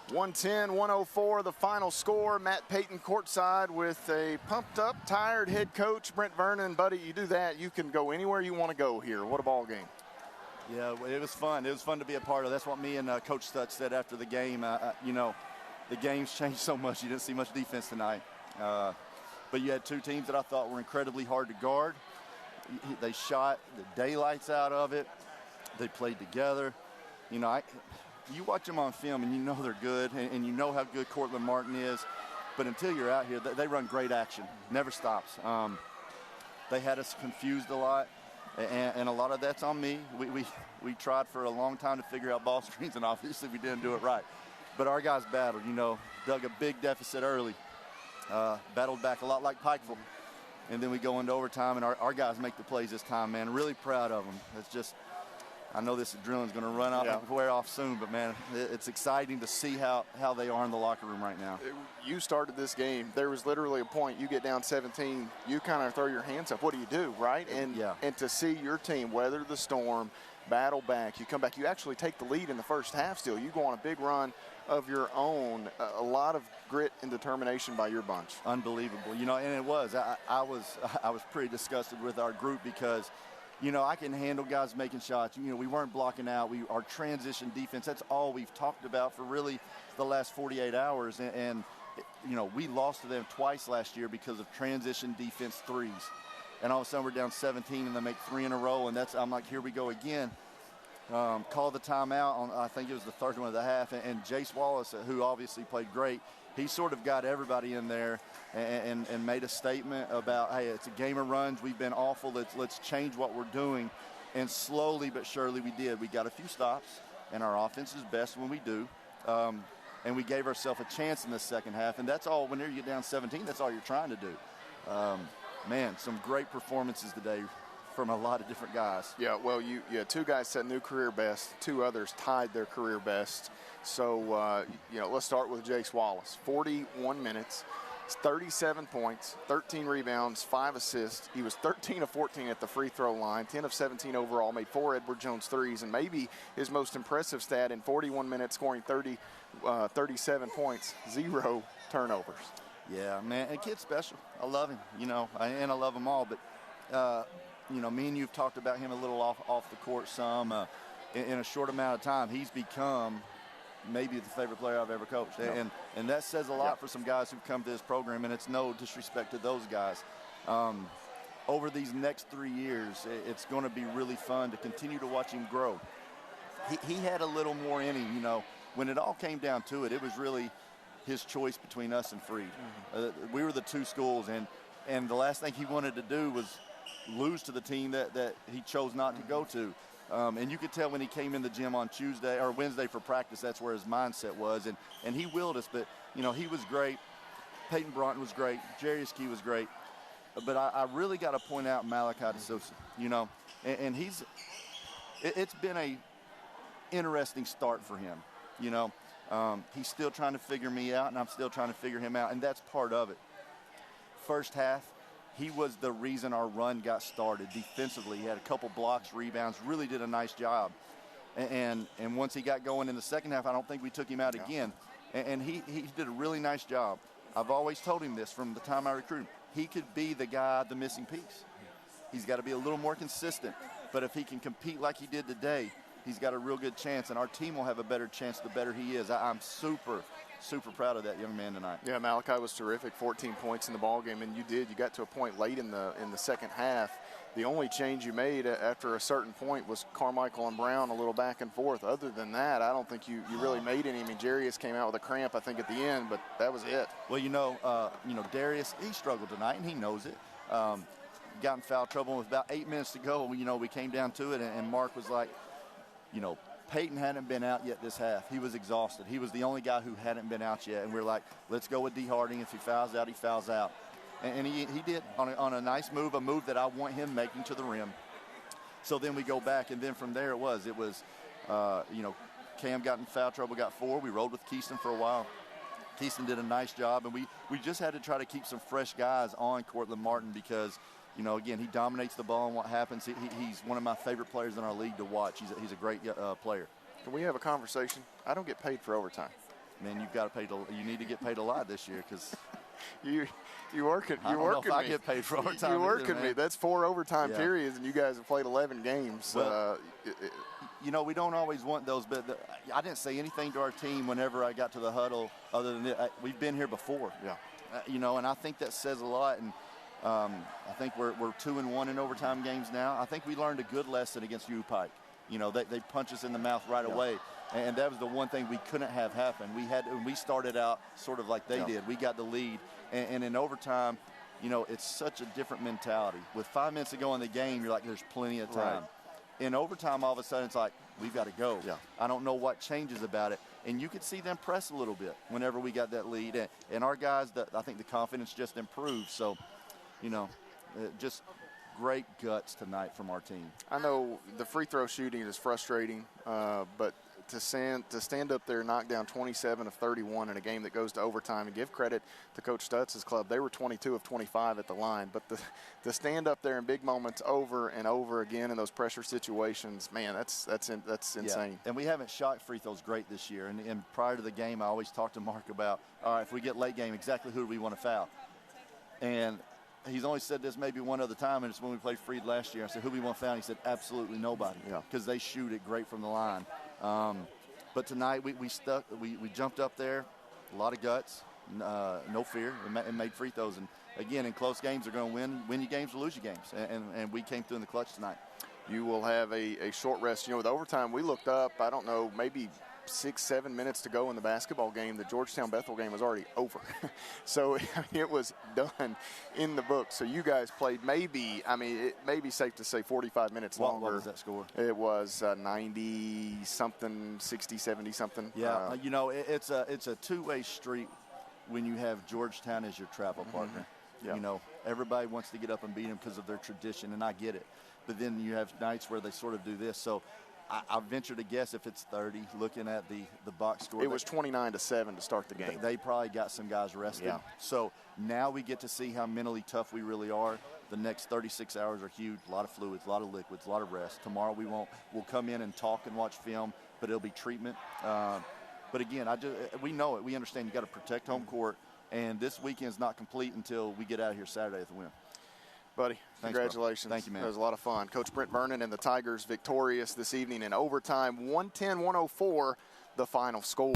110-104, the final score. Matt Payton courtside with a pumped-up, tired head coach, Brent Vernon. Buddy, you do that, you can go anywhere you want to go here. What a ball game. Yeah, it was fun. It was fun to be a part of. That's what me and Coach Stutz said after the game. You know, the game's changed so much. You didn't see much defense tonight. But you had two teams that I thought were incredibly hard to guard. They shot the daylights out of it. They played together. You know, you watch them on film and you know they're good, and you know how good Cortland Martin is. But until you're out here, they run great action. Never stops. They had us confused a lot, and a lot of that's on me. We tried for a long time to figure out ball screens, and obviously we didn't do it right. But our guys battled, you know, dug a big deficit early, battled back a lot like Pikeville. And then we go into overtime, and our guys make the plays this time, man. Really proud of them. It's just, I know this adrenaline's going to run out and wear off soon, but, man, it's exciting to see how they are in the locker room right now. You started this game. There was literally a point. You get down 17, you kind of throw your hands up. What do you do, right? And to see your team weather the storm, battle back, you come back. You actually take the lead in the first half still. You go on a big run of your own. A lot of grit and determination by your bunch. Unbelievable. You know, and it was. I was pretty disgusted with our group because – you know, I can handle guys making shots. You know, we weren't blocking out. Our transition defense, that's all we've talked about for really the last 48 hours. And you know, we lost to them twice last year because of transition defense threes. And all of a sudden we're down 17 and they make 3 in a row. And I'm like, here we go again. Called the timeout on, I think it was the third one of the half. And Jace Wallace, who obviously played great, he sort of got everybody in there and made a statement about, hey, it's a game of runs. We've been awful. Let's change what we're doing. And slowly but surely we did. We got a few stops, and our offense is best when we do. And we gave ourselves a chance in the second half. And that's all, whenever you get down 17, that's all you're trying to do. Man, some great performances today from a lot of different guys. Yeah, well, you had 2 guys set new career best. 2 others tied their career best. So, you know, let's start with Jace Wallace. 41 minutes, 37 points, 13 rebounds, 5 assists. He was 13 of 14 at the free throw line, 10 of 17 overall, made 4 Edward Jones threes, and maybe his most impressive stat in 41 minutes, scoring 37 points, 0 turnovers. Yeah, man, and kid's special. I love him, you know, and I love them all. But, you know, me and you have talked about him a little off the court some. In a short amount of time, he's become maybe the favorite player I've ever coached. And that says a lot for some guys who've come to this program, and it's no disrespect to those guys. Over these next 3 years, it's going to be really fun to continue to watch him grow. He had a little more in him, you know. When it all came down to it, it was really his choice between us and Freed. We were the 2 schools, and the last thing he wanted to do was lose to the team that he chose not to go to. And you could tell when he came in the gym on Tuesday or Wednesday for practice, that's where his mindset was. And he willed us, but, you know, he was great. Peyton Broughton was great. Jarius Key was great. But I really got to point out Malachi DeSouza, you know. And it's been a interesting start for him, you know. He's still trying to figure me out, and I'm still trying to figure him out, and that's part of it. First half, he was the reason our run got started defensively. He had a couple blocks, rebounds, really did a nice job. And once he got going in the second half, I don't think we took him out again. And he did a really nice job. I've always told him this from the time I recruited him. He could be the guy, the missing piece. He's got to be a little more consistent. But if he can compete like he did today, he's got a real good chance. And our team will have a better chance the better he is. I'm super proud of that young man tonight. Yeah, Malachi was terrific, 14 points in the ballgame, and you got to a point late in the second half. The only change you made after a certain point was Carmichael and Brown a little back and forth. Other than that, I don't think you really made any. I mean, Jarius came out with a cramp, I think, at the end, but that was it. Well, you know, Darius, he struggled tonight, and he knows it. Got in foul trouble with about 8 minutes to go. You know, we came down to it, and Mark was like, you know, Peyton hadn't been out yet this half. He was exhausted. He was the only guy who hadn't been out yet. And we're like, let's go with D. Harding. If he fouls out, he fouls out. And he did on a nice move, a move that I want him making to the rim. So then we go back, and then from there it was, you know, Cam got in foul trouble, got 4. We rolled with Keaston for a while. Keaston did a nice job, and we just had to try to keep some fresh guys on Cortland Martin because, you know, again, he dominates the ball, and what happens, he's one of my favorite players in our league to watch. He's a great player. Can we have a conversation? I don't get paid for overtime. man, you need to get paid a lot this year because you working. I don't know if I get paid for overtime. You working me. That's 4 overtime Yeah. periods, and you guys have played 11 games. Well, you know, we don't always want those, but I didn't say anything to our team whenever I got to the huddle other than we've been here before. Yeah. You know, and I think that says a lot. And I think we're 2-1 in overtime games now. I think we learned a good lesson against U Pike. You know, they punch us in the mouth right away, and that was the one thing we couldn't have happen. We started out sort of like they did. We got the lead, and in overtime, you know, it's such a different mentality. With 5 minutes to go in the game, you're like, there's plenty of time. Right. In overtime, all of a sudden, it's like, we've got to go. Yeah. I don't know what changes about it. And you could see them press a little bit whenever we got that lead. And our guys, I think the confidence just improved. So, you know, just great guts tonight from our team. I know the free throw shooting is frustrating, but to stand up there and knock down 27 of 31 in a game that goes to overtime, and give credit to Coach Stutz' club. They were 22 of 25 at the line, but to stand up there in big moments over and over again in those pressure situations, man, that's insane. Yeah. And we haven't shot free throws great this year. And prior to the game, I always talked to Mark about, all right, if we get late game, exactly who do we want to foul? And he's only said this maybe one other time, and it's when we played Freed last year. I said, who we want to foul? He said, absolutely nobody, because they shoot it great from the line. But tonight we jumped up there, a lot of guts, no fear, and made free throws. And again, in close games, they're going to win your games or lose your games. And we came through in the clutch tonight. You will have a short rest. You know, with overtime, we looked up, I don't know, maybe 6-7 minutes to go in the basketball game. The Georgetown-Bethel game was already over. So it was done in the book. So you guys played it may be safe to say 45 minutes longer. What was that score? It was 90-something, 60, 70-something. Yeah, you know, it's a two-way street when you have Georgetown as your travel partner. Yeah. You know, everybody wants to get up and beat them because of their tradition, and I get it. But then you have nights where they sort of do this. So I venture to guess if it's 30, looking at the box score. It was 29-7 to start the game. They probably got some guys rested. Yeah. So now we get to see how mentally tough we really are. The next 36 hours are huge. A lot of fluids, a lot of liquids, a lot of rest. Tomorrow we'll come in and talk and watch film, but it'll be treatment. But again, we know it. We understand you got to protect home court, and this weekend's not complete until we get out of here Saturday with a win. Buddy, thanks, congratulations. Bro. Thank you, man. That was a lot of fun. Coach Brent Vernon and the Tigers victorious this evening in overtime, 110-104, the final score.